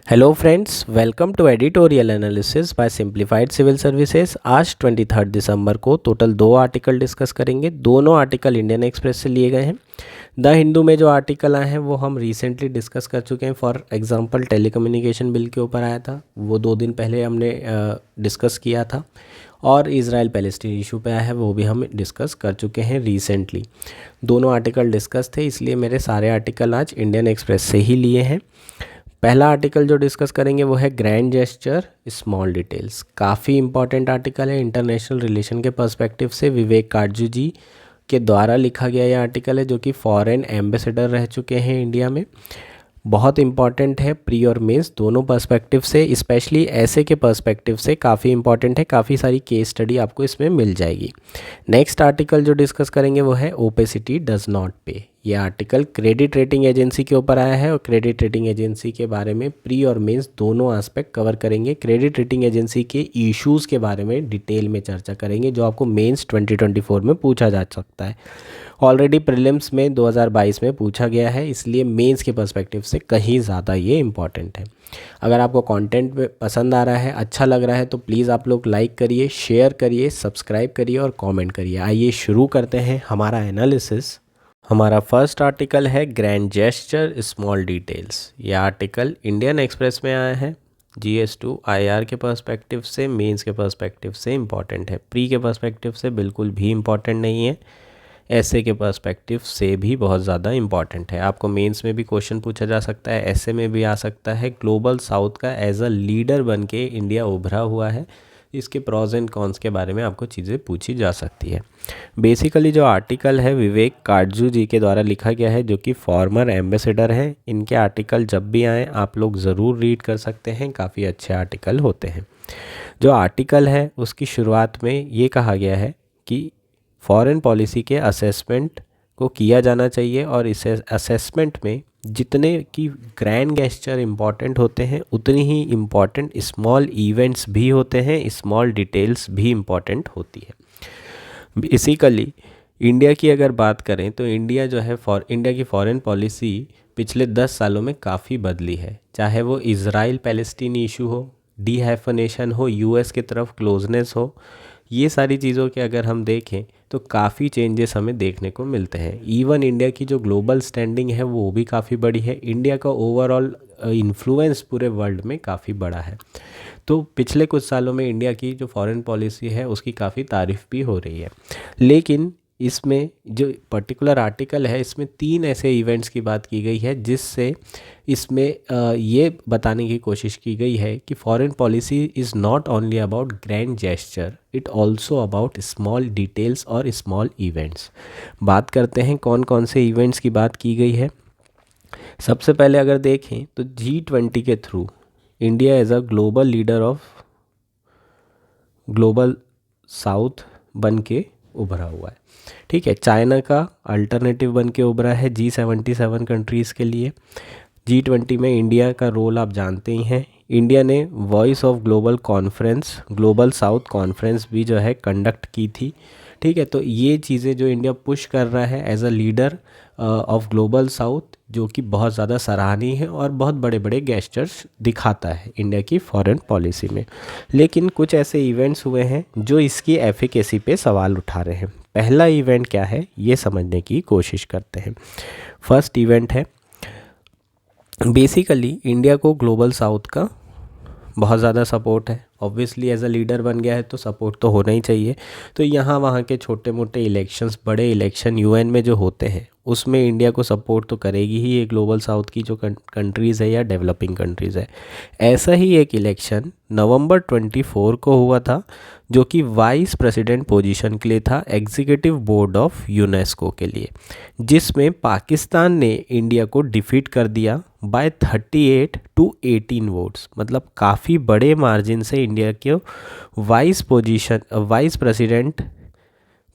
Hello friends, welcome to editorial analysis by simplified civil services. आज 23 दिसंबर को total 2 article discuss करेंगे। दोनों article Indian express से लिए गए हैं। द हिंदू में जो आर्टिकल आए हैं वो हम रिसेंटली डिस्कस कर चुके हैं। फॉर एग्जांपल टेलीकम्युनिकेशन बिल के ऊपर आया था, वो 2 दिन पहले हमने डिस्कस किया था। और इज़राइल पैलेस्टीन इशू पे आया है, वो भी हम डिस्कस कर चुके हैं रिसेंटली। दोनों आर्टिकल डिस्कस थे, इसलिए मेरे सारे आर्टिकल आज इंडियन एक्सप्रेस से ही लिए हैं। पहला आर्टिकल जो डिस्कस करेंगे वो है ग्रैंड जेस्चर स्मॉल डिटेल्स। काफ़ी इंपॉर्टेंट आर्टिकल है इंटरनेशनल रिलेशन के पर्सपेक्टिव से। विवेक काटजू जी के द्वारा लिखा गया यह आर्टिकल है, जो कि फॉरेन एम्बेसडर रह चुके हैं इंडिया में। बहुत इंपॉर्टेंट है प्री और मेंस दोनों पर्सपेक्टिव से, स्पेशली ऐसे के पर्सपेक्टिव से काफ़ी इंपॉर्टेंट है। काफ़ी सारी केस स्टडी आपको इसमें मिल जाएगी। नेक्स्ट आर्टिकल जो डिस्कस करेंगे वो है ओपेसिटी डज नॉट पे। ये आर्टिकल क्रेडिट रेटिंग एजेंसी के ऊपर आया है और क्रेडिट रेटिंग एजेंसी के बारे में प्री और मेंस दोनों एस्पेक्ट कवर करेंगे। क्रेडिट रेटिंग एजेंसी के इश्यूज़ के बारे में डिटेल में चर्चा करेंगे, जो आपको मेंस 2024 में पूछा जा सकता है। ऑलरेडी प्रीलिम्स में 2022 में पूछा गया है, इसलिए मेंस के पर्सपेक्टिव से कहीं ज़्यादा ये इंपॉर्टेंट है। अगर आपको कंटेंट पसंद आ रहा है, अच्छा लग रहा है, तो प्लीज़ आप लोग लाइक करिए, शेयर करिए, सब्सक्राइब करिए और कमेंट करिए। आइए शुरू करते हैं हमारा एनालिसिस। हमारा फर्स्ट आर्टिकल है ग्रैंड जेस्चर स्मॉल डिटेल्स। यह आर्टिकल इंडियन एक्सप्रेस में आया है। GS2 IR के पर्सपेक्टिव से, मेंस के पर्सपेक्टिव से इम्पॉर्टेंट है। प्री के पर्सपेक्टिव से बिल्कुल भी इम्पॉर्टेंट नहीं है। ऐसे के पर्सपेक्टिव से भी बहुत ज़्यादा इम्पॉर्टेंट है। आपको मेंस में भी क्वेश्चन पूछा जा सकता है, ऐसे में भी आ सकता है। ग्लोबल साउथ का एज अ लीडर बन के इंडिया उभरा हुआ है, इसके प्रॉज एंड कॉन्स के बारे में आपको चीज़ें पूछी जा सकती है। बेसिकली जो आर्टिकल है विवेक काटजू जी के द्वारा लिखा गया है, जो कि फॉर्मर एम्बेसडर हैं। इनके आर्टिकल जब भी आएँ आप लोग ज़रूर रीड कर सकते हैं, काफ़ी अच्छे आर्टिकल होते हैं। जो आर्टिकल है उसकी शुरुआत में ये कहा गया है कि फॉरेन पॉलिसी के असेसमेंट को किया जाना चाहिए, और इस असेसमेंट में जितने की ग्रैंड गेस्चर इम्पॉर्टेंट होते हैं, उतनी ही इम्पॉर्टेंट स्मॉल इवेंट्स भी होते हैं, स्मॉल डिटेल्स भी इम्पॉर्टेंट होती है। बेसिकली इंडिया की अगर बात करें तो इंडिया जो है इंडिया की फॉरेन पॉलिसी पिछले 10 सालों में काफ़ी बदली है। चाहे वो इज़राइल पैलेस्टीन इशू हो, डीहैफनेशन हो, यूएस की तरफ क्लोजनेस हो, ये सारी चीज़ों के अगर हम देखें तो काफ़ी चेंजेस हमें देखने को मिलते हैं। इवन इंडिया की जो ग्लोबल स्टैंडिंग है वो भी काफ़ी बड़ी है। इंडिया का ओवरऑल इन्फ्लुएंस पूरे वर्ल्ड में काफ़ी बड़ा है। तो पिछले कुछ सालों में इंडिया की जो फॉरेन पॉलिसी है उसकी काफ़ी तारीफ़ भी हो रही है। लेकिन इसमें जो पर्टिकुलर आर्टिकल है, इसमें 3 ऐसे इवेंट्स की बात की गई है, जिससे इसमें ये बताने की कोशिश की गई है कि foreign policy is not only about grand gesture, it also about small details और स्मॉल इवेंट्स। बात करते हैं कौन कौन से इवेंट्स की बात की गई है। सबसे पहले अगर देखें तो G20 के through India as a global leader of global south बन के उभरा हुआ है। ठीक है, चाइना का अल्टरनेटिव बन के उभरा है G77 कंट्रीज़ के लिए। G20 में इंडिया का रोल आप जानते ही हैं। इंडिया ने voice of global conference, global south conference भी जो है कंडक्ट की थी। ठीक है, तो ये चीज़ें जो इंडिया पुश कर रहा है as a leader of global south, जो कि बहुत ज़्यादा सराहनीय है और बहुत बड़े बड़े गेस्चर्स दिखाता है इंडिया की फॉरेन पॉलिसी में। लेकिन कुछ ऐसे इवेंट्स हुए हैं जो इसकी एफिकेसी पे सवाल उठा रहे हैं। पहला इवेंट क्या है ये समझने की कोशिश करते हैं। फर्स्ट इवेंट है, बेसिकली इंडिया को ग्लोबल साउथ का बहुत ज़्यादा सपोर्ट है। ऑब्वियसली एज अ लीडर बन गया है तो सपोर्ट तो होना ही चाहिए। तो यहाँ वहाँ के छोटे मोटे इलेक्शंस, बड़े इलेक्शन यूएन में जो होते हैं, उसमें इंडिया को सपोर्ट तो करेगी ही ये ग्लोबल साउथ की जो कंट्रीज़ है या डेवलपिंग कंट्रीज़ है। ऐसा ही एक इलेक्शन नवंबर 24 को हुआ था, जो कि वाइस प्रेसिडेंट पोजीशन के लिए था, एग्जीक्यूटिव बोर्ड ऑफ यूनेस्को के लिए, जिसमें पाकिस्तान ने इंडिया को डिफीट कर दिया बाय 38-18 वोट्स। मतलब काफ़ी बड़े मार्जिन से इंडिया के वाइस प्रेसिडेंट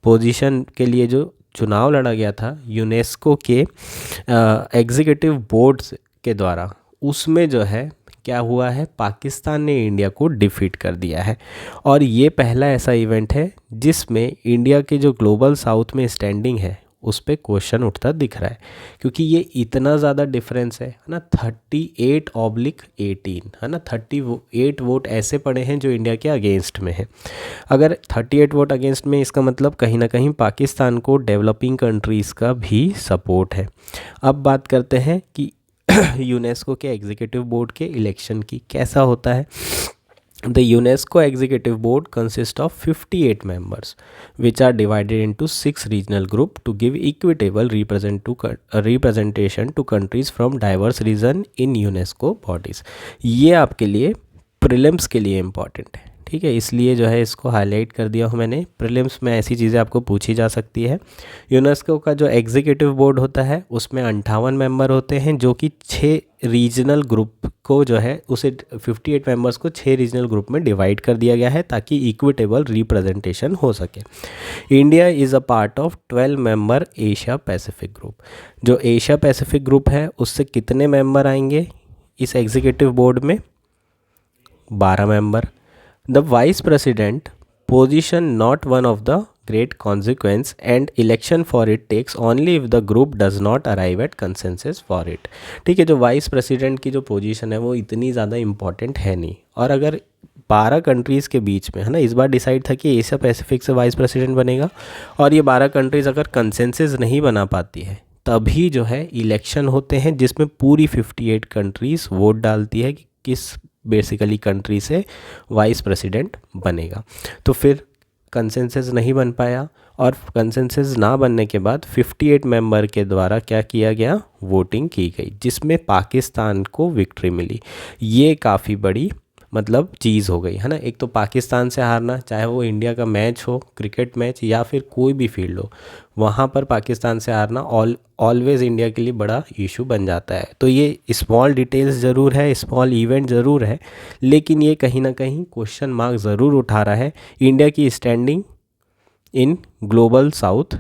पोजीशन के लिए जो चुनाव लड़ा गया था यूनेस्को के एग्जीक्यूटिव बोर्ड्स के द्वारा, उसमें जो है क्या हुआ है, पाकिस्तान ने इंडिया को डिफीट कर दिया है। और ये पहला ऐसा इवेंट है जिसमें इंडिया के जो ग्लोबल साउथ में स्टैंडिंग है उस पर क्वेश्चन उठता दिख रहा है, क्योंकि ये इतना ज़्यादा डिफरेंस है ना, 38/18 है ना, 38 वोट ऐसे पड़े हैं जो इंडिया के अगेंस्ट में है। अगर 38 वोट अगेंस्ट में, इसका मतलब कहीं ना कहीं पाकिस्तान को डेवलपिंग कंट्रीज़ का भी सपोर्ट है। अब बात करते हैं कि यूनेस्को के एग्जीक्यूटिव बोर्ड के इलेक्शन की कैसा होता है। The UNESCO Executive Board consists of 58 members, which are divided into 6 regional groups to give equitable representation to countries from diverse region in UNESCO bodies। ये आपके लिए प्रीलिम्स के लिए इम्पॉर्टेंट है, ठीक है, इसलिए जो है इसको हाईलाइट कर दिया हूँ मैंने। प्रीलिम्स में ऐसी चीज़ें आपको पूछी जा सकती है। यूनेस्को का जो एग्जीक्यूटिव बोर्ड होता है उसमें 58 मेंबर होते हैं, जो कि 6 रीजनल ग्रुप को जो है उसे 58 मेंबर्स को 6 रीजनल ग्रुप में डिवाइड कर दिया गया है ताकि इक्विटेबल रिप्रेजेंटेशन हो सके। India is a part of 12 member Asia Pacific group. जो एशिया पैसिफिक ग्रुप है उससे कितने मेंबर आएंगे इस एग्जीक्यूटिव बोर्ड में? 12 member. The vice president position not one of the great consequence and election for it takes only if the group does not arrive at consensus for it। ठीक है, जो vice president की जो position है वो इतनी ज़्यादा इम्पॉर्टेंट है नहीं। और अगर 12 कंट्रीज़ के बीच में है ना, इस बार डिसाइड था कि एशिया पैसिफिक से वाइस प्रेसिडेंट बनेगा, और ये 12 कंट्रीज़ अगर कंसेंसस नहीं बना पाती है तभी जो है इलेक्शन होते हैं, जिसमें पूरी 58 कंट्रीज़ वोट डालती है कि किस बेसिकली कंट्री से वाइस प्रेसिडेंट बनेगा। तो फिर कंसेंसस नहीं बन पाया, और कंसेंसस ना बनने के बाद 58 मेंबर के द्वारा क्या किया गया, वोटिंग की गई, जिसमें पाकिस्तान को विक्ट्री मिली। ये काफ़ी बड़ी मतलब चीज़ हो गई है ना। एक तो पाकिस्तान से हारना, चाहे वो इंडिया का मैच हो, क्रिकेट मैच या फिर कोई भी फील्ड हो, वहाँ पर पाकिस्तान से हारना ऑलवेज़ इंडिया के लिए बड़ा इशू बन जाता है। तो ये स्मॉल डिटेल्स ज़रूर है, स्मॉल इवेंट ज़रूर है, लेकिन ये कहीं ना कहीं क्वेश्चन मार्क ज़रूर उठा रहा है इंडिया की standing in global south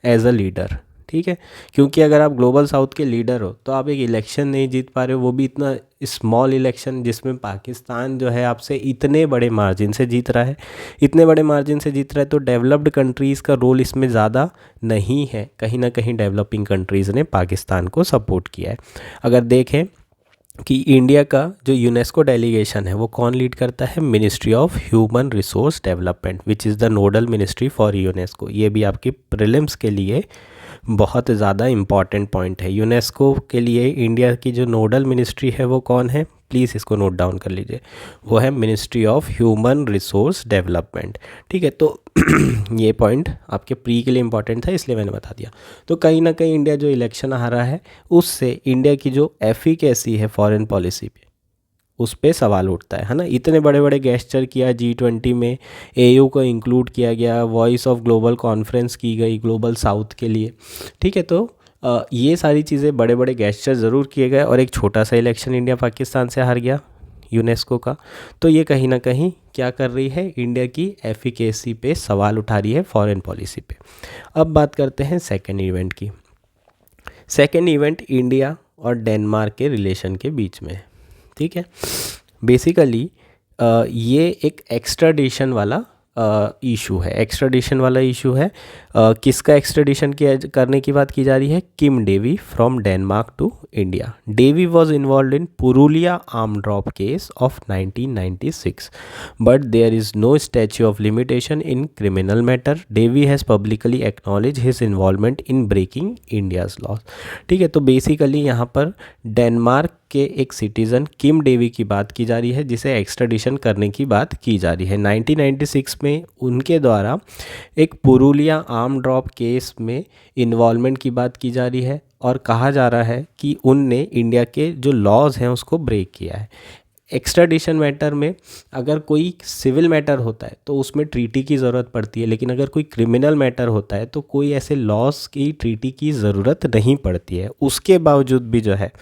as a leader. ठीक है, क्योंकि अगर आप ग्लोबल साउथ के लीडर हो तो आप एक इलेक्शन नहीं जीत पा रहे हो, वो भी इतना स्मॉल इलेक्शन जिसमें पाकिस्तान जो है आपसे इतने बड़े मार्जिन से जीत रहा है, इतने बड़े मार्जिन से जीत रहा है, तो डेवलप्ड कंट्रीज़ का रोल इसमें ज़्यादा नहीं है। कहीं ना कहीं डेवलपिंग कंट्रीज़ ने पाकिस्तान को सपोर्ट किया है। अगर देखें कि इंडिया का जो यूनेस्को डेलीगेशन है वो कौन लीड करता है, ministry of human resource development, which is the nodal ministry for UNESCO. ये भी आपकी प्रीलिम्स के लिए बहुत ज़्यादा इम्पॉर्टेंट पॉइंट है। यूनेस्को के लिए इंडिया की जो नोडल मिनिस्ट्री है वो कौन है, प्लीज़ इसको नोट डाउन कर लीजिए, वो है ministry of human resource development. ठीक है, तो ये पॉइंट आपके प्री के लिए इम्पॉर्टेंट था इसलिए मैंने बता दिया। तो कहीं ना कहीं इंडिया जो इलेक्शन हारा है उससे इंडिया की जो एफिकेसी है फॉरेन पॉलिसी पे, उस पे सवाल उठता है ना। इतने बड़े बड़े गेस्चर किया G20 में, AU को इंक्लूड किया गया, वॉइस ऑफ ग्लोबल कॉन्फ्रेंस की गई ग्लोबल साउथ के लिए। ठीक है, तो ये सारी चीज़ें बड़े बड़े गेस्चर ज़रूर किए गए, और एक छोटा सा इलेक्शन इंडिया पाकिस्तान से हार गया यूनेस्को का। तो ये कहीं ना कहीं क्या कर रही है, इंडिया की एफिकेसी पे सवाल उठा रही है फॉरेन पॉलिसी पे। अब बात करते हैं सेकेंड इवेंट की। सेकेंड इवेंट इंडिया और डेनमार्क के रिलेशन के बीच में है। ठीक है, बेसिकली ये एक एक्स्ट्राडिशन वाला इशू है। एक्स्ट्राडिशन वाला इशू है, किसका एक्स्ट्राडिशन किया करने की बात की जा रही है, Kim Davy from Denmark to India. Davy was involve in Purulia arm drop case of 1996, but there is no statute of limitation in criminal matter. Davy has publicly acknowledge his involvement in breaking India's laws. ठीक है, तो basically यहाँ पर Denmark के एक citizen किम Davy की बात की जा रही है, जिसे एक्स्ट्राडिशन करने की बात की जा रही है। 1996 में उनके द्वारा एक पुरुलिया आर्म ड्रॉप केस में इन्वॉल्वमेंट की बात की जा रही है, और कहा जा रहा है कि उनने इंडिया के जो लॉज हैं उसको ब्रेक किया है। एक्स्ट्राडिशन मैटर में अगर कोई सिविल मैटर होता है तो उसमें ट्रीटी की ज़रूरत पड़ती है, लेकिन अगर कोई क्रिमिनल मैटर होता है तो कोई ऐसे लॉस की ट्रीटी की ज़रूरत नहीं पड़ती है। उसके बावजूद भी जो है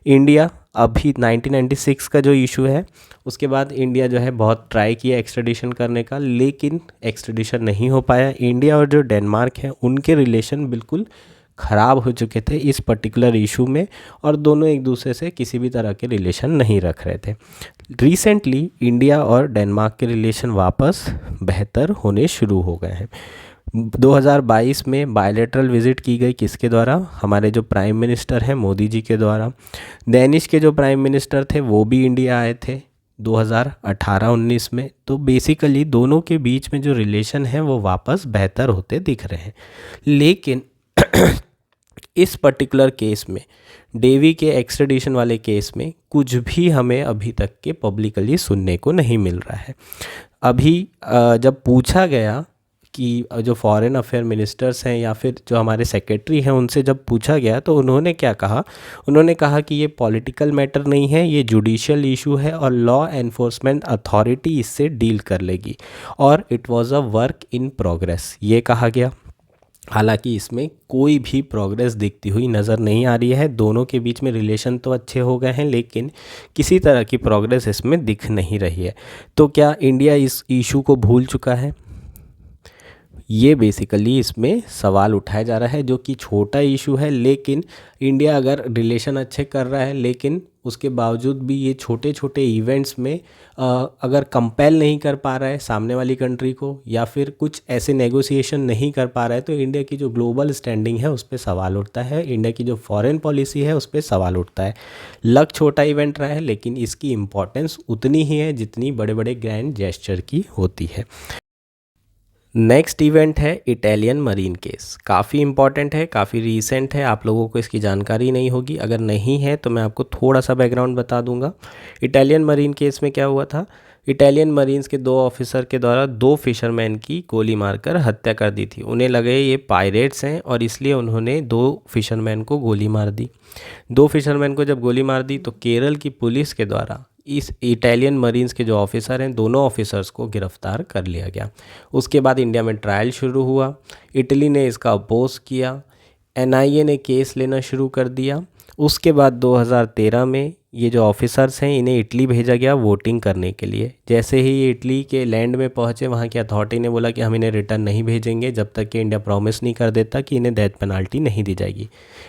इंडिया अभी 1996 का जो इशू है उसके बाद इंडिया जो है बहुत ट्राई किया एक्स्ट्राडिशन करने का, लेकिन एक्स्ट्राडिशन नहीं हो पाया। इंडिया और जो डेनमार्क हैं उनके रिलेशन बिल्कुल ख़राब हो चुके थे इस पर्टिकुलर इशू में, और दोनों एक दूसरे से किसी भी तरह के रिलेशन नहीं रख रहे थे। रिसेंटली इंडिया और डेनमार्क के रिलेशन वापस बेहतर होने शुरू हो गए हैं। 2022 में बायलैटरल विजिट की गई किसके द्वारा, हमारे जो प्राइम मिनिस्टर हैं मोदी जी के द्वारा। डेनिश के जो प्राइम मिनिस्टर थे वो भी इंडिया आए थे 2018-19 में। तो बेसिकली दोनों के बीच में जो रिलेशन है वो वापस बेहतर होते दिख रहे हैं। लेकिन इस पर्टिकुलर केस में, डेवी के एक्स्ट्रेडिशन वाले केस में कुछ भी हमें अभी तक के पब्लिकली सुनने को नहीं मिल रहा है। अभी जब पूछा गया कि जो फॉरेन अफेयर मिनिस्टर्स हैं या फिर जो हमारे सेक्रेटरी हैं उनसे जब पूछा गया तो उन्होंने क्या कहा, उन्होंने कहा कि ये पॉलिटिकल मैटर नहीं है, ये जुडिशियल इशू है और लॉ एनफोर्समेंट अथॉरिटी इससे डील कर लेगी और it was a work in progress, ये कहा गया। हालांकि इसमें कोई भी प्रोग्रेस दिखती हुई नज़र नहीं आ रही है। दोनों के बीच में रिलेशन तो अच्छे हो गए हैं लेकिन किसी तरह की प्रोग्रेस इसमें दिख नहीं रही है। तो क्या इंडिया इस इशू को भूल चुका है, ये बेसिकली इसमें सवाल उठाया जा रहा है, जो कि छोटा इशू है। लेकिन इंडिया अगर रिलेशन अच्छे कर रहा है लेकिन उसके बावजूद भी ये छोटे छोटे इवेंट्स में अगर कंपेल नहीं कर पा रहा है सामने वाली कंट्री को या फिर कुछ ऐसे नेगोशिएशन नहीं कर पा रहा है तो इंडिया की जो ग्लोबल स्टैंडिंग है उस पर सवाल उठता है, इंडिया की जो फॉरेन पॉलिसी है उस पर सवाल उठता है। लग छोटा इवेंट रहा है लेकिन इसकी इम्पोर्टेंस उतनी ही है जितनी बड़े बड़े ग्रैंड जेस्चर की होती है। नेक्स्ट इवेंट है इटालियन मरीन केस। काफ़ी इंपॉर्टेंट है, काफ़ी रीसेंट है, आप लोगों को इसकी जानकारी नहीं होगी। अगर नहीं है तो मैं आपको थोड़ा सा बैकग्राउंड बता दूंगा। इटालियन मरीन केस में क्या हुआ था, इटालियन मरीन्स के 2 ऑफिसर के द्वारा 2 फिशरमैन की गोली मारकर हत्या कर दी थी। उन्हें लगे ये पायरेट्स हैं और इसलिए उन्होंने 2 फिशरमैन को गोली मार दी। 2 फिशरमैन को जब गोली मार दी तो केरल की पुलिस के द्वारा इस इटालियन मरीन्स के जो ऑफिसर हैं दोनों ऑफिसर्स को गिरफ्तार कर लिया गया। उसके बाद इंडिया में ट्रायल शुरू हुआ, इटली ने इसका अपोज किया, एनआईए ने केस लेना शुरू कर दिया। उसके बाद 2013 में ये जो ऑफिसर्स हैं इन्हें इटली भेजा गया वोटिंग करने के लिए। जैसे ही ये इटली के लैंड में पहुँचे वहाँ की अथॉरिटी ने बोला कि हम इन्हें रिटर्न नहीं भेजेंगे जब तक कि इंडिया प्रॉमिस नहीं कर देता कि इन्हें डेथ पेनल्टी नहीं दी जाएगी।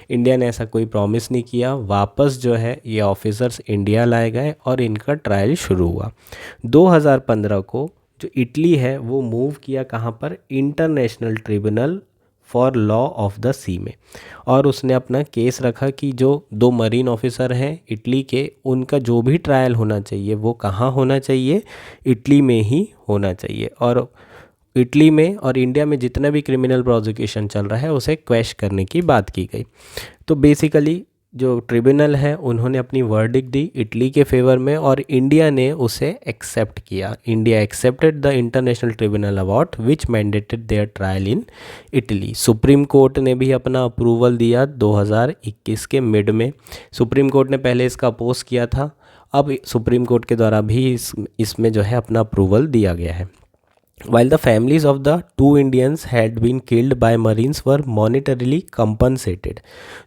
इंडिया ने ऐसा कोई प्रॉमिस नहीं किया। वापस जो है ये ऑफिसर्स इंडिया लाए गए और इनका ट्रायल शुरू हुआ। 2015 को जो इटली है वो मूव किया कहाँ पर, international tribunal for law of the sea में, और उसने अपना केस रखा कि जो 2 मरीन ऑफिसर हैं इटली के उनका जो भी ट्रायल होना चाहिए वो कहाँ होना चाहिए, इटली में ही होना चाहिए। और इटली में और इंडिया में जितना भी क्रिमिनल प्रोसिक्यूशन चल रहा है उसे क्वैश करने की बात की गई। तो बेसिकली जो ट्रिब्यूनल है उन्होंने अपनी वर्डिक्ट दी इटली के फेवर में और इंडिया ने उसे एक्सेप्ट किया। India accepted the international tribunal award which mandated their trial in Italy. Supreme court ने भी अपना अप्रूवल दिया 2021 के मिड में। सुप्रीम कोर्ट ने पहले इसका अपोज किया था, अब सुप्रीम कोर्ट के द्वारा भी इसमें जो है अपना अप्रूवल दिया गया है। While the families of the 2 Indians had been killed by Marines were monetarily compensated,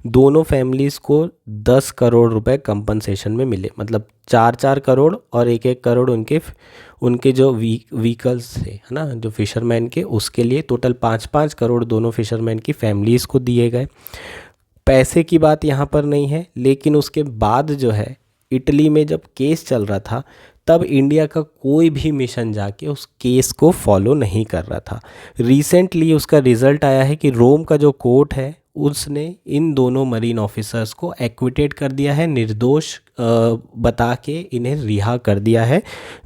दोनों फैमिलीज़ को 10 करोड़ रुपए कंपनसेशन में मिले, मतलब 4-4 करोड़ और 1-1 करोड़ उनके जो व्हीकल्स थे है ना, जो फिशरमैन के, उसके लिए टोटल 5-5 करोड़ दोनों फिशरमैन की फैमिलीज़ को दिए गए। पैसे की बात यहाँ पर नहीं है, लेकिन उसके बाद जो है इटली में जब केस चल रहा था तब इंडिया का कोई भी मिशन जाके उस केस को फॉलो नहीं कर रहा था। रिसेंटली उसका रिज़ल्ट आया है कि रोम का जो कोर्ट है उसने इन दोनों मरीन ऑफिसर्स को एक्विटेट कर दिया है, निर्दोष बता के इन्हें रिहा कर दिया है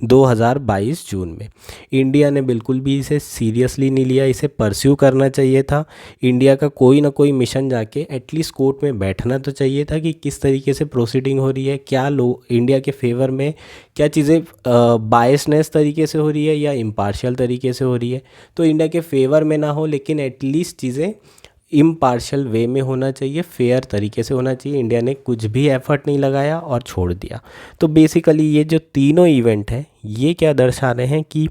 2022 जून में। इंडिया ने बिल्कुल भी इसे सीरियसली नहीं लिया, इसे परस्यू करना चाहिए था। इंडिया का कोई ना कोई मिशन जाके एटलीस्ट कोर्ट में बैठना तो चाहिए था कि किस तरीके से प्रोसीडिंग हो रही है, क्या इंडिया के फेवर में क्या चीज़ें बायसनेस तरीके से हो रही है या इम्पार्शियल तरीके से हो रही है। तो इंडिया के फेवर में ना हो लेकिन एटलीस्ट चीज़ें इम्पार्शियल वे में होना चाहिए, फेयर तरीके से होना चाहिए। इंडिया ने कुछ भी एफर्ट नहीं लगाया और छोड़ दिया। तो बेसिकली ये जो तीनों इवेंट हैं ये क्या दर्शा रहे हैं कि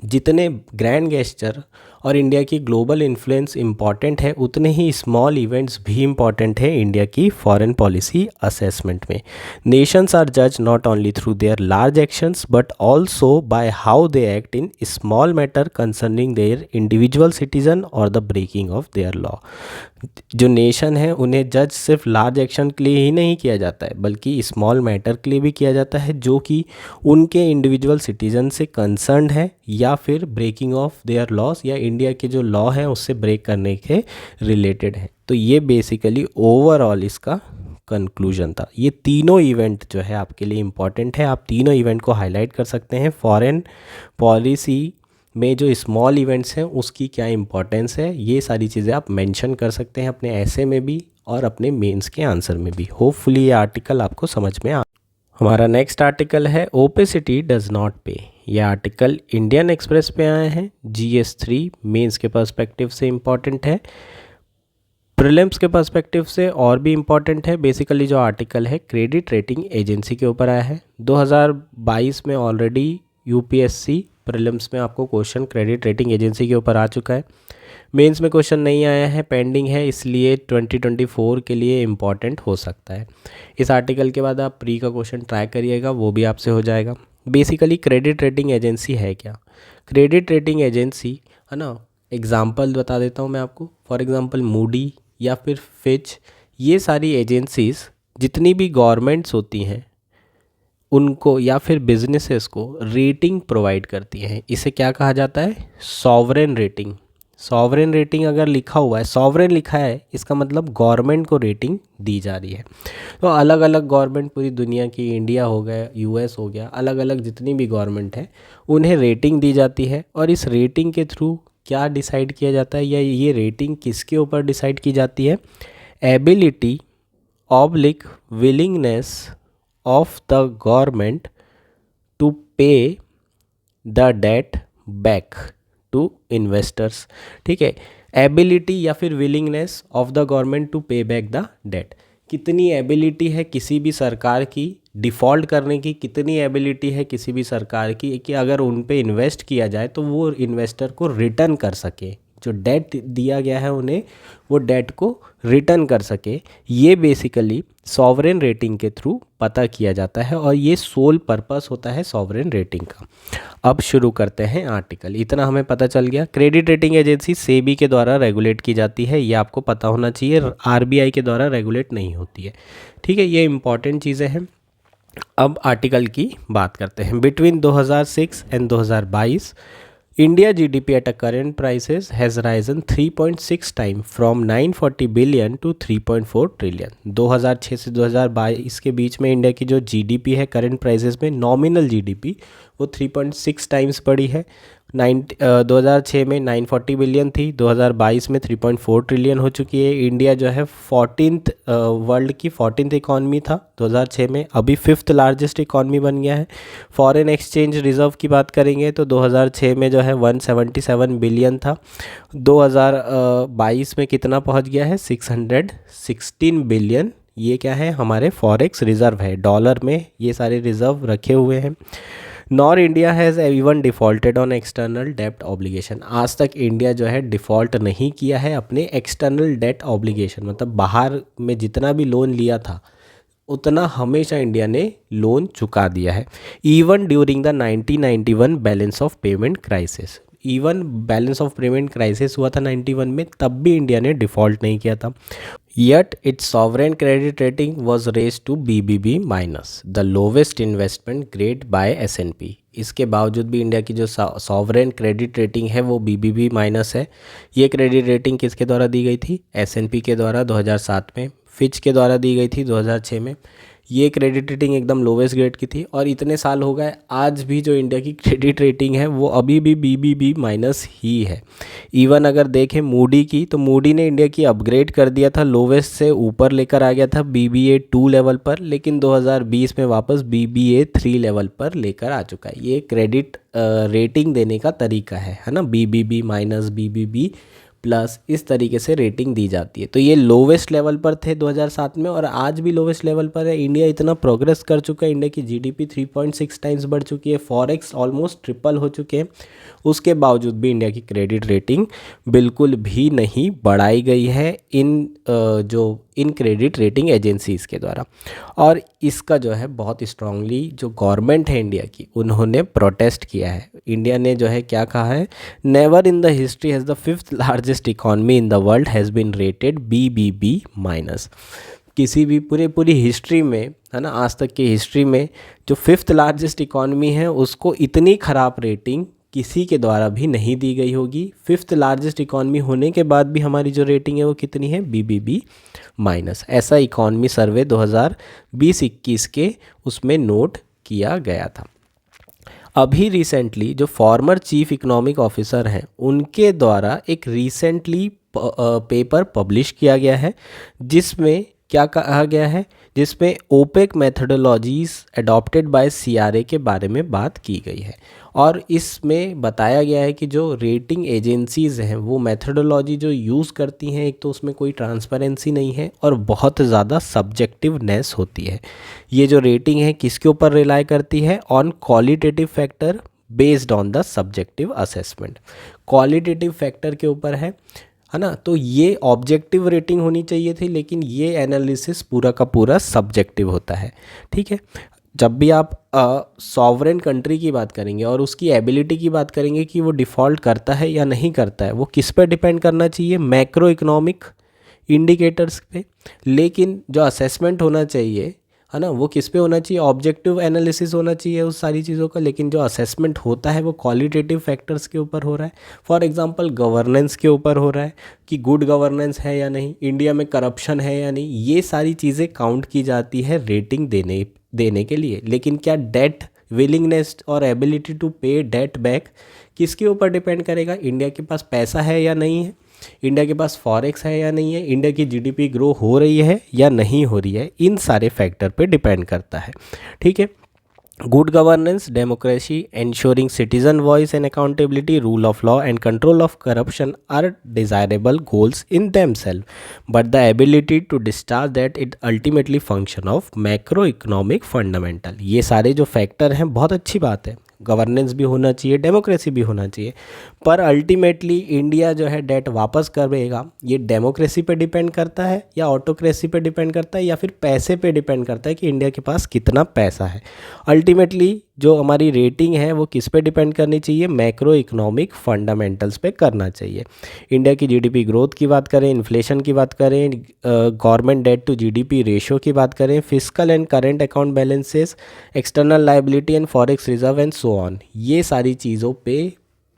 जितने ग्रैंड गेस्चर और इंडिया की ग्लोबल इन्फ्लुएंस इम्पॉर्टेंट है उतने ही स्मॉल इवेंट्स भी इम्पॉर्टेंट है इंडिया की फॉरेन पॉलिसी असेसमेंट में। नेशंस आर जज not only through their large actions but also by how they act in small matter concerning their individual citizen और the breaking of their law. जो nation है उन्हें जज सिर्फ large action के लिए ही नहीं किया जाता है, बल्कि स्मॉल मैटर के लिए भी किया जाता है जो कि उनके इंडिविजुअल सिटीजन से कंसर्न्ड है या फिर ब्रेकिंग ऑफ देयर लॉस या इंडिया के जो लॉ है उससे ब्रेक करने के रिलेटेड है। तो ये बेसिकली ओवरऑल इसका कंक्लूजन था। ये तीनों इवेंट जो है आपके लिए इम्पॉर्टेंट है, आप तीनों इवेंट को हाईलाइट कर सकते हैं। फॉरेन पॉलिसी में जो स्मॉल इवेंट्स हैं उसकी क्या इंपॉर्टेंस है, ये सारी चीज़ें आप मेंशन कर सकते हैं अपने ऐसे में भी और अपने मेंस के आंसर में भी। होपफुली ये आर्टिकल आपको समझ में आ। हमारा नेक्स्ट आर्टिकल है ओपेसिटी डज नॉट पे। ये आर्टिकल इंडियन एक्सप्रेस पे आए हैं। GS3 मेंस के पर्सपेक्टिव से इम्पॉर्टेंट है, प्रीलिम्स के पर्सपेक्टिव से और भी इम्पॉर्टेंट है। बेसिकली जो आर्टिकल है क्रेडिट रेटिंग एजेंसी के ऊपर आया है। 2022 में ऑलरेडी यूपीएससी प्रीलिम्स में आपको क्वेश्चन क्रेडिट रेटिंग एजेंसी के ऊपर आ चुका है। मेंस में क्वेश्चन नहीं आया है, पेंडिंग है, इसलिए 2024 के लिए इम्पॉर्टेंट हो सकता है। इस आर्टिकल के बाद आप प्री का क्वेश्चन ट्राई करिएगा, वो भी आपसे हो जाएगा। बेसिकली क्रेडिट रेटिंग एजेंसी है क्या? क्रेडिट रेटिंग एजेंसी है ना, एग्जाम्पल बता देता हूँ मैं आपको। फॉर एग्जाम्पल मूडी या फिर फिच, ये सारी एजेंसीज जितनी भी गवर्नमेंट्स होती हैं उनको या फिर बिजनेसेस को रेटिंग प्रोवाइड करती हैं। इसे क्या कहा जाता है? Sovereign rating. सॉवरेन रेटिंग अगर लिखा हुआ है, सॉवरेन लिखा है, इसका मतलब गवर्नमेंट को रेटिंग दी जा रही है। तो अलग अलग गवर्नमेंट पूरी दुनिया की, इंडिया हो गया, यूएस हो गया, अलग अलग जितनी भी गवर्नमेंट है उन्हें रेटिंग दी जाती है। और इस रेटिंग के थ्रू क्या डिसाइड किया जाता है या ये रेटिंग किसके ऊपर डिसाइड की जाती है? Ability oblique willingness of the government to pay the debt back to investors. ठीक है, एबिलिटी या फिर willingness of the government to pay back the debt. कितनी एबिलिटी है किसी भी सरकार की डिफ़ॉल्ट करने की, कितनी एबिलिटी है किसी भी सरकार की कि अगर उन पे इन्वेस्ट किया जाए तो वो इन्वेस्टर को रिटर्न कर सके, जो डेट दिया गया है उन्हें वो डेट को रिटर्न कर सके। ये बेसिकली सॉवरेन रेटिंग के थ्रू पता किया जाता है और ये सोल पर्पस होता है सॉवरेन रेटिंग का। अब शुरू करते हैं आर्टिकल। इतना हमें पता चल गया। क्रेडिट रेटिंग एजेंसी सेबी के द्वारा रेगुलेट की जाती है, ये आपको पता होना चाहिए। आरबीआई के द्वारा रेगुलेट नहीं होती है। ठीक है, ये इंपॉर्टेंट चीज़ें हैं। अब आर्टिकल की बात करते हैं। Between 2006 and 2022 India GDP at a current prices has risen 3.6 times from 940 billion to 3.4 trillion. 2006 से 2022 के बीच में इंडिया की जो जीडीपी है करंट प्राइसेस में, नॉमिनल जीडीपी, वो 3.6 टाइम्स बढ़ी है। 2006 में 940 बिलियन थी, 2022 में 3.4 ट्रिलियन हो चुकी है। इंडिया जो है 14th वर्ल्ड की 14th इकॉनमी था 2006 में, अभी 5th लार्जेस्ट इकॉनमी बन गया है। फॉरेन एक्सचेंज रिजर्व की बात करेंगे तो 2006 में जो है 177 बिलियन था, 2022 में कितना पहुंच गया है? 616 बिलियन। ये क्या है? हमारे फॉरेक्स रिज़र्व है, डॉलर में ये सारे रिज़र्व रखे हुए हैं। Nor India has even defaulted on external डेप्ट ऑब्लिगेशन। आज तक इंडिया जो है डिफ़ॉल्ट नहीं किया है अपने एक्सटर्नल डेट ऑब्लिगेशन, मतलब बाहर में जितना भी लोन लिया था उतना हमेशा इंडिया ने लोन चुका दिया है। Even during the 1991 balance of payment crisis, even balance of payment crisis हुआ था 91 में, तब भी इंडिया ने डिफ़ॉल्ट नहीं किया था। Yet its sovereign credit rating was raised to BBB minus, the lowest investment grade by S&P। इसके बावजूद भी इंडिया की जो सॉवरेन क्रेडिट रेटिंग है वो BBB माइनस है। ये क्रेडिट रेटिंग किसके द्वारा दी गई थी? S&P के द्वारा 2007 में, फिच के द्वारा दी गई थी 2006 में। ये क्रेडिट रेटिंग एकदम लोवेस्ट ग्रेड की थी और इतने साल हो गए आज भी जो इंडिया की क्रेडिट रेटिंग है वो अभी भी BBB माइनस ही है। इवन अगर देखें मूडी की, तो मूडी ने इंडिया की अपग्रेड कर दिया था, लोवेस्ट से ऊपर लेकर आ गया था BBA2 लेवल पर, लेकिन 2020 में वापस BBA3 लेवल पर लेकर आ चुका है। ये क्रेडिट रेटिंग देने का तरीका है ना, BBB माइनस, BBB प्लस, इस तरीके से रेटिंग दी जाती है। तो ये लोवेस्ट लेवल पर थे 2007 में और आज भी लोवेस्ट लेवल पर है। इंडिया इतना प्रोग्रेस कर चुका है, इंडिया की जीडीपी 3.6 टाइम्स बढ़ चुकी है, फॉरेक्स ऑलमोस्ट ट्रिपल हो चुके हैं, उसके बावजूद भी इंडिया की क्रेडिट रेटिंग बिल्कुल भी नहीं बढ़ाई गई है इन जो इन क्रेडिट रेटिंग एजेंसीज़ के द्वारा। और इसका जो है बहुत स्ट्रांगली जो गवर्नमेंट है इंडिया की, उन्होंने प्रोटेस्ट किया है। इंडिया ने जो है क्या कहा है, never in the history has the fifth largest economy in the world has been rated BBB minus. किसी भी पूरी हिस्ट्री में, है ना, आज तक की हिस्ट्री में जो फिफ्थ लार्जेस्ट इकॉनमी है उसको इतनी ख़राब रेटिंग किसी के द्वारा भी नहीं दी गई होगी। फिफ्थ लार्जेस्ट इकॉनमी होने के बाद भी हमारी जो रेटिंग है वो कितनी है, BBB माइनस। ऐसा इकॉनमी सर्वे 2020-21 के उसमें नोट किया गया था। अभी रिसेंटली जो फॉर्मर चीफ इकोनॉमिक ऑफिसर हैं उनके द्वारा एक रिसेंटली पेपर पब्लिश किया गया है, जिसमें क्या कहा गया है, जिसमें opaque methodologies adopted by CRA के बारे में बात की गई है। और इसमें बताया गया है कि जो रेटिंग एजेंसीज़ हैं वो मेथडोलॉजी जो यूज़ करती हैं, एक तो उसमें कोई ट्रांसपेरेंसी नहीं है और बहुत ज़्यादा सब्जेक्टिवनेस होती है। ये जो रेटिंग है किसके ऊपर रिलाई करती है, on qualitative factor based on the subjective assessment. Qualitative factor के ऊपर है ना। तो ये ऑब्जेक्टिव रेटिंग होनी चाहिए थी, लेकिन ये एनालिसिस पूरा का पूरा सब्जेक्टिव होता है। ठीक है, जब भी आप सॉवरेन कंट्री की बात करेंगे और उसकी एबिलिटी की बात करेंगे कि वो डिफ़ॉल्ट करता है या नहीं करता है, वो किस पे डिपेंड करना चाहिए, मैक्रो इकोनॉमिक इंडिकेटर्स पे। लेकिन जो असेसमेंट होना चाहिए, है ना, वो किस पे होना चाहिए, ऑब्जेक्टिव एनालिसिस होना चाहिए उस सारी चीज़ों का। लेकिन जो असेसमेंट होता है वो क्वालिटेटिव फैक्टर्स के ऊपर हो रहा है। फॉर एग्जांपल गवर्नेंस के ऊपर हो रहा है कि गुड गवर्नेंस है या नहीं, इंडिया में करप्शन है या नहीं, ये सारी चीज़ें काउंट की जाती है रेटिंग देने के लिए। लेकिन क्या डेट विलिंगनेस और एबिलिटी टू पे डेट बैक किसके ऊपर डिपेंड करेगा, इंडिया के पास पैसा है या नहीं है, इंडिया के पास फॉरेक्स है या नहीं है, इंडिया की GDP ग्रो हो रही है या नहीं हो रही है, इन सारे फैक्टर पे डिपेंड करता है। ठीक है, good governance, democracy, ensuring citizen voice and accountability, rule of law and control of corruption are desirable goals in themselves, but the ability to discharge that it ultimately function of macroeconomic fundamental। ये सारे जो factor हैं बहुत अच्छी बात है, governance भी होना चाहिए, डेमोक्रेसी भी होना चाहिए, पर अल्टीमेटली इंडिया जो है डेट वापस करेगा, ये डेमोक्रेसी पे डिपेंड करता है या ऑटोक्रेसी पे डिपेंड करता है या फिर पैसे पे डिपेंड करता है कि इंडिया के पास कितना पैसा है। अल्टीमेटली जो हमारी रेटिंग है वो किस पे डिपेंड करनी चाहिए, मैक्रो इकोनॉमिक फंडामेंटल्स पे करना चाहिए। इंडिया की GDP ग्रोथ की बात करें, इन्फ्लेशन की बात करें, government debt to GDP ratio की बात करें, fiscal and current account balances, external liability and forex reserve and so on, ये सारी चीज़ों पे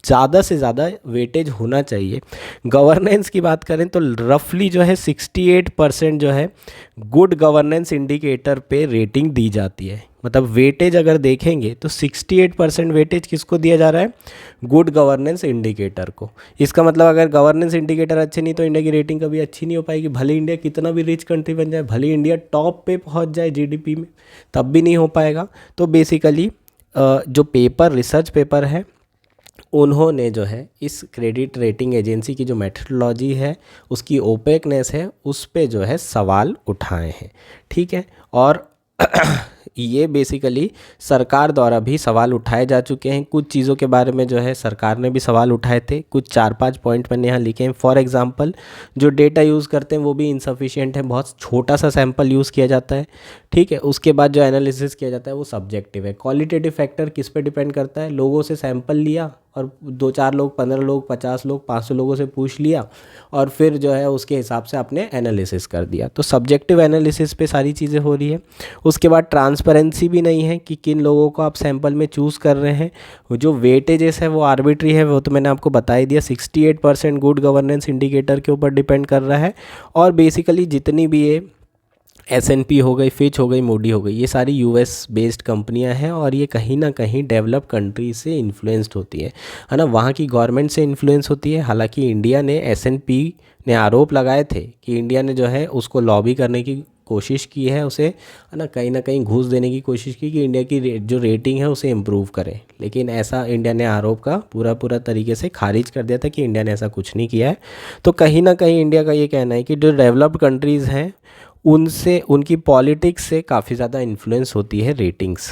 ज़्यादा से ज़्यादा वेटेज होना चाहिए। गवर्नेंस की बात करें तो रफली जो है 68% जो है गुड गवर्नेंस इंडिकेटर पे रेटिंग दी जाती है। मतलब वेटेज अगर देखेंगे तो 68% वेटेज किसको दिया जा रहा है, गुड गवर्नेंस इंडिकेटर को। इसका मतलब अगर गवर्नेंस इंडिकेटर अच्छे नहीं तो इंडिया की रेटिंग कभी अच्छी नहीं हो पाएगी। भले इंडिया कितना भी रिच कंट्री बन जाए, भले इंडिया टॉप पे पहुंच जाए GDP में, तब भी नहीं हो पाएगा। तो बेसिकली जो पेपर रिसर्च पेपर है उन्होंने जो है इस क्रेडिट रेटिंग एजेंसी की जो मेथडोलॉजी है उसकी ओपेकनेस है उस पे जो है सवाल उठाए हैं। ठीक है, और ये बेसिकली सरकार द्वारा भी सवाल उठाए जा चुके हैं। कुछ चीज़ों के बारे में जो है सरकार ने भी सवाल उठाए थे, कुछ 4-5 पॉइंट मैंने यहाँ लिखे हैं। फॉर एग्जांपल जो डेटा यूज़ करते हैं वो भी इनसफिशिएंट है, बहुत छोटा सा सैंपल यूज़ किया जाता है। ठीक है, उसके बाद जो एनालिसिस किया जाता है वो सब्जेक्टिव है। क्वालिटेटिव फैक्टर किस पे डिपेंड करता है, लोगों से सैंपल लिया और 2-4 लोग, 15 लोग, 50 लोग, 500 लोगों से पूछ लिया और फिर जो है उसके हिसाब से आपने एनालिसिस कर दिया। तो सब्जेक्टिव एनालिसिस पे सारी चीज़ें हो रही है। उसके बाद ट्रांसपेरेंसी भी नहीं है कि किन लोगों को आप सैंपल में चूज़ कर रहे हैं। जो वेटेजेस है वो आर्बिट्री है, वो तो मैंने आपको बता ही दिया। 68% गुड गवर्नेंस इंडिकेटर के ऊपर डिपेंड कर रहा है। और बेसिकली जितनी भी ये S&P हो गई, फिच हो गई, मूडी हो गई, ये सारी US बेस्ड कंपनियां हैं और ये कहीं ना कहीं डेवलप कंट्री से इन्फ्लुएंस्ड होती है ना, वहाँ की गवर्नमेंट से इन्फ्लुएंस होती है। हालांकि इंडिया ने S&P ने आरोप लगाए थे कि इंडिया ने जो है उसको लॉबी करने की कोशिश की है, उसे है ना कहीं घूस देने की कोशिश की कि इंडिया की जो रेटिंग है उसे इम्प्रूव करें। लेकिन ऐसा इंडिया ने आरोप का पूरा तरीके से खारिज कर दिया था कि इंडिया ने ऐसा कुछ नहीं किया है। तो कहीं ना कहीं इंडिया का ये कहना है कि जो डेवलप्ड कंट्रीज़ हैं उनसे, उनकी पॉलिटिक्स से काफ़ी ज़्यादा इन्फ्लुएंस होती है रेटिंग्स।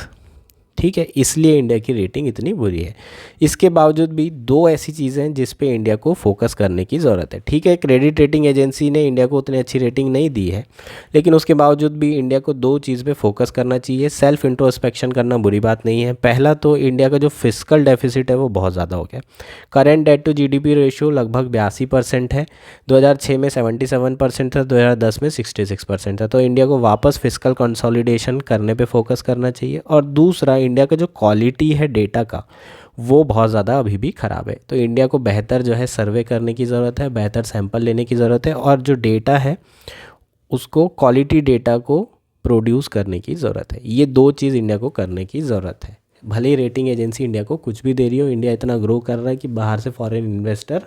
ठीक है, इसलिए इंडिया की रेटिंग इतनी बुरी है। इसके बावजूद भी दो ऐसी चीज़ें हैं जिस पे इंडिया को फोकस करने की ज़रूरत है। ठीक है, क्रेडिट रेटिंग एजेंसी ने इंडिया को उतनी अच्छी रेटिंग नहीं दी है, लेकिन उसके बावजूद भी इंडिया को दो चीज़ पे फोकस करना चाहिए। सेल्फ इंट्रोस्पेक्शन करना बुरी बात नहीं है। पहला तो इंडिया का जो फिस्कल डेफिसिट है वो बहुत ज़्यादा हो गया। Current debt to GDP ratio लगभग 82% है। 2006 में 77% था, 2010 में 66% था। तो इंडिया को वापस फिस्कल कंसोलिडेशन करने पे फोकस करना चाहिए। और दूसरा, इंडिया का जो क्वालिटी है डेटा का वो बहुत ज़्यादा अभी भी ख़राब है। तो इंडिया को बेहतर जो है सर्वे करने की ज़रूरत है, बेहतर सैंपल लेने की ज़रूरत है, और जो डेटा है उसको, क्वालिटी डेटा को प्रोड्यूस करने की ज़रूरत है। ये दो चीज़ इंडिया को करने की ज़रूरत है। भले ही रेटिंग एजेंसी इंडिया को कुछ भी दे रही हो, इंडिया इतना ग्रो कर रहा है कि बाहर से फॉरेन इन्वेस्टर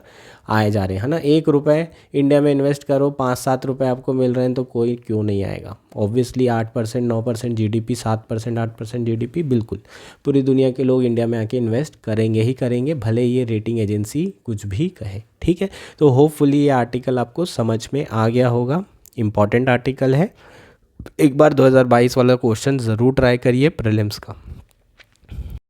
आए जा रहे हैं, है ना। 1 रुपये इंडिया में इन्वेस्ट करो, 5-7 रुपये आपको मिल रहे हैं, तो कोई क्यों नहीं आएगा। ऑब्वियसली 8%, 9% जीडीपी, 7%, 8% जीडीपी, बिल्कुल पूरी दुनिया के लोग इंडिया में आके इन्वेस्ट करेंगे ही करेंगे, भले ये रेटिंग एजेंसी कुछ भी कहे। ठीक है, तो होपफुली ये आर्टिकल आपको समझ में आ गया होगा। इम्पॉर्टेंट आर्टिकल है। एक बार 2022 वाला क्वेश्चन ज़रूर ट्राई करिए प्रीलिम्स का।